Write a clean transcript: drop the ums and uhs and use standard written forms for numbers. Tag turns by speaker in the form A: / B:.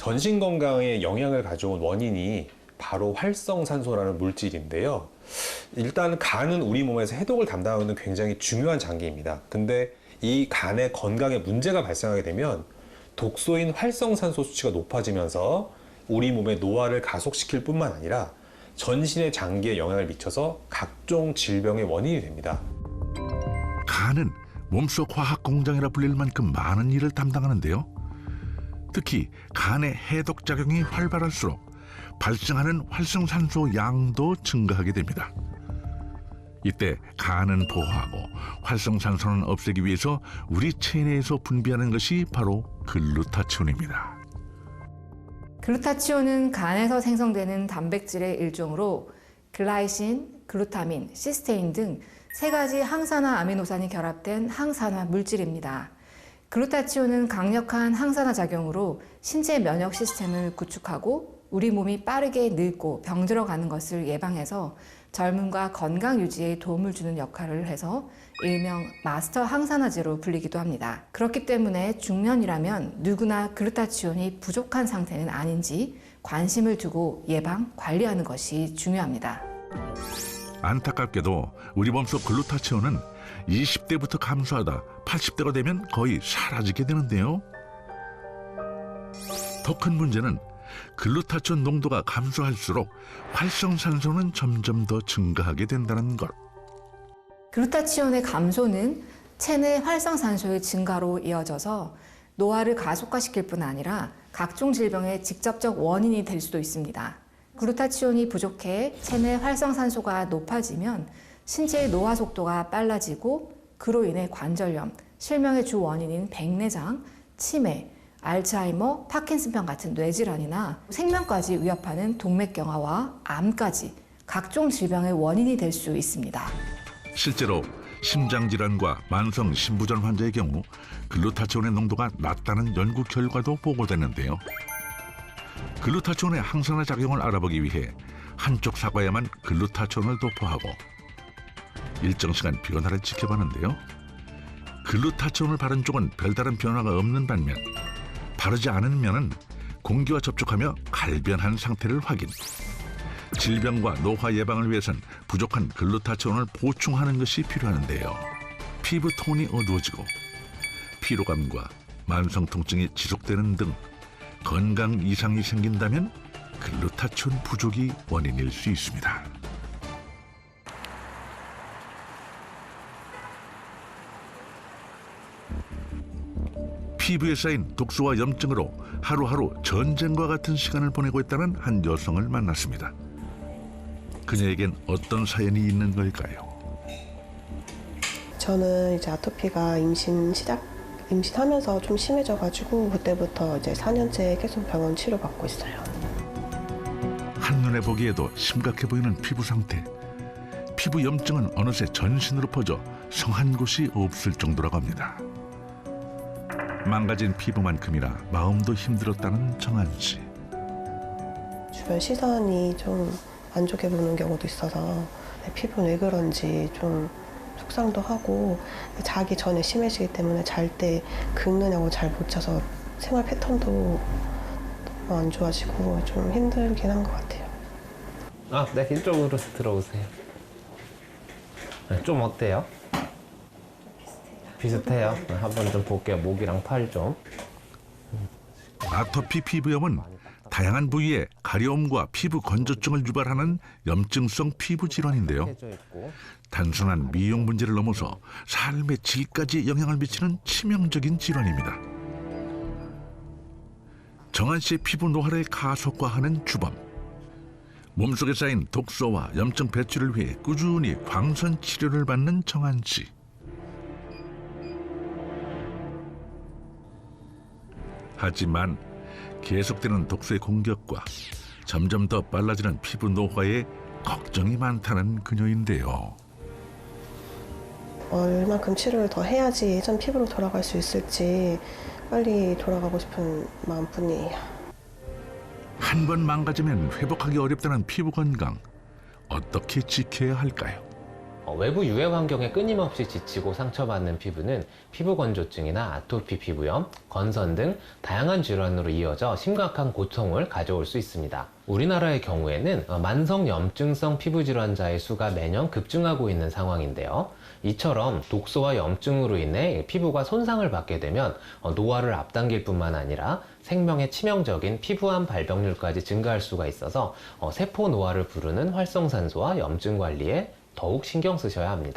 A: 전신 건강에 영향을 가져온 원인이 바로 활성산소라는 물질인데요. 일단 간은 우리 몸에서 해독을 담당하는 굉장히 중요한 장기입니다. 근데 이 간의 건강에 문제가 발생하게 되면 독소인 활성산소 수치가 높아지면서 우리 몸의 노화를 가속시킬 뿐만 아니라 전신의 장기에 영향을 미쳐서 각종 질병의 원인이 됩니다.
B: 간은 몸속 화학 공장이라 불릴 만큼 많은 일을 담당하는데요. 특히 간의 해독 작용이 활발할수록 발생하는 활성산소 양도 증가하게 됩니다. 이때 간은 보호하고 활성산소는 없애기 위해서 우리 체내에서 분비하는 것이 바로 글루타치온입니다.
C: 글루타치온은 간에서 생성되는 단백질의 일종으로 글라이신, 글루타민, 시스테인 등 3가지 항산화 아미노산이 결합된 항산화 물질입니다. 글루타치온은 강력한 항산화 작용으로 신체 면역 시스템을 구축하고 우리 몸이 빠르게 늙고 병들어가는 것을 예방해서 젊음과 건강 유지에 도움을 주는 역할을 해서 일명 마스터 항산화제로 불리기도 합니다. 그렇기 때문에 중년이라면 누구나 글루타치온이 부족한 상태는 아닌지 관심을 두고 예방, 관리하는 것이 중요합니다.
B: 안타깝게도 우리 몸속 글루타치온은 20대부터 감소하다 80대가 되면 거의 사라지게 되는데요. 더 큰 문제는 글루타치온 농도가 감소할수록 활성산소는 점점 더 증가하게 된다는 것.
C: 글루타치온의 감소는 체내 활성산소의 증가로 이어져서 노화를 가속화시킬 뿐 아니라 각종 질병의 직접적 원인이 될 수도 있습니다. 글루타치온이 부족해 체내 활성산소가 높아지면 신체의 노화 속도가 빨라지고 그로 인해 관절염, 실명의 주 원인인 백내장, 치매, 알츠하이머, 파킨슨병 같은 뇌질환이나 생명까지 위협하는 동맥경화와 암까지 각종 질병의 원인이 될 수 있습니다.
B: 실제로 심장질환과 만성 심부전 환자의 경우 글루타치온의 농도가 낮다는 연구 결과도 보고됐는데요. 글루타치온의 항산화 작용을 알아보기 위해 한쪽 사과에만 글루타치온을 도포하고 일정 시간 변화를 지켜봤는데요. 글루타치온을 바른 쪽은 별다른 변화가 없는 반면 바르지 않은 면은 공기와 접촉하며 갈변한 상태를 확인. 질병과 노화 예방을 위해선 부족한 글루타치온을 보충하는 것이 필요하는데요. 피부 톤이 어두워지고 피로감과 만성 통증이 지속되는 등 건강 이상이 생긴다면 글루타치온 부족이 원인일 수 있습니다. 피부에 쌓인 독소와 염증으로 하루하루 전쟁과 같은 시간을 보내고 있다는 한 여성을 만났습니다. 그녀에겐 어떤 사연이 있는 걸까요?
D: 저는 이제 아토피가 임신하면서 좀 심해져가지고 그때부터 이제 4년째 계속 병원 치료받고 있어요.
B: 한눈에 보기에도 심각해 보이는 피부 상태. 피부 염증은 어느새 전신으로 퍼져 성한 곳이 없을 정도라고 합니다. 망가진 피부만큼이나 마음도 힘들었다는 정한 씨.
D: 주변 시선이 좀 안 좋게 보는 경우도 있어서 피부는 왜 그런지 좀 속상도 하고 자기 전에 심해지기 때문에 잘 때 긁느냐고 잘 못 자서 생활 패턴도 너무 안 좋아지고 좀 힘들긴 한 것 같아요.
E: 네, 이쪽으로 들어오세요. 네, 좀 어때요? 비슷해요. 네, 한번 좀 볼게요. 목이랑 팔 좀.
B: 아토피 피부염은 다양한 부위에 가려움과 피부 건조증을 유발하는 염증성 피부 질환인데요. 단순한 미용 문제를 넘어서 삶의 질까지 영향을 미치는 치명적인 질환입니다. 정한 씨의 피부 노화를 가속화하는 주범. 몸속에 쌓인 독소와 염증 배출을 위해 꾸준히 광선 치료를 받는 정한 씨. 하지만 계속되는 독소의 공격과 점점 더 빨라지는 피부 노화에 걱정이 많다는 그녀인데요.
D: 얼만큼 치료를 더 해야지 예전 피부로 돌아갈 수 있을지 빨리 돌아가고 싶은 마음뿐이에요.
B: 한 번 망가지면 회복하기 어렵다는 피부 건강. 어떻게 지켜야 할까요?
E: 외부 유해 환경에 끊임없이 지치고 상처받는 피부는 피부 건조증이나 아토피 피부염, 건선 등 다양한 질환으로 이어져 심각한 고통을 가져올 수 있습니다. 우리나라의 경우에는 만성 염증성 피부 질환자의 수가 매년 급증하고 있는 상황인데요. 이처럼 독소와 염증으로 인해 피부가 손상을 받게 되면 노화를 앞당길 뿐만 아니라 생명에 치명적인 피부암 발병률까지 증가할 수가 있어서 세포 노화를 부르는 활성산소와 염증 관리에 더욱 신경 쓰셔야 합니다.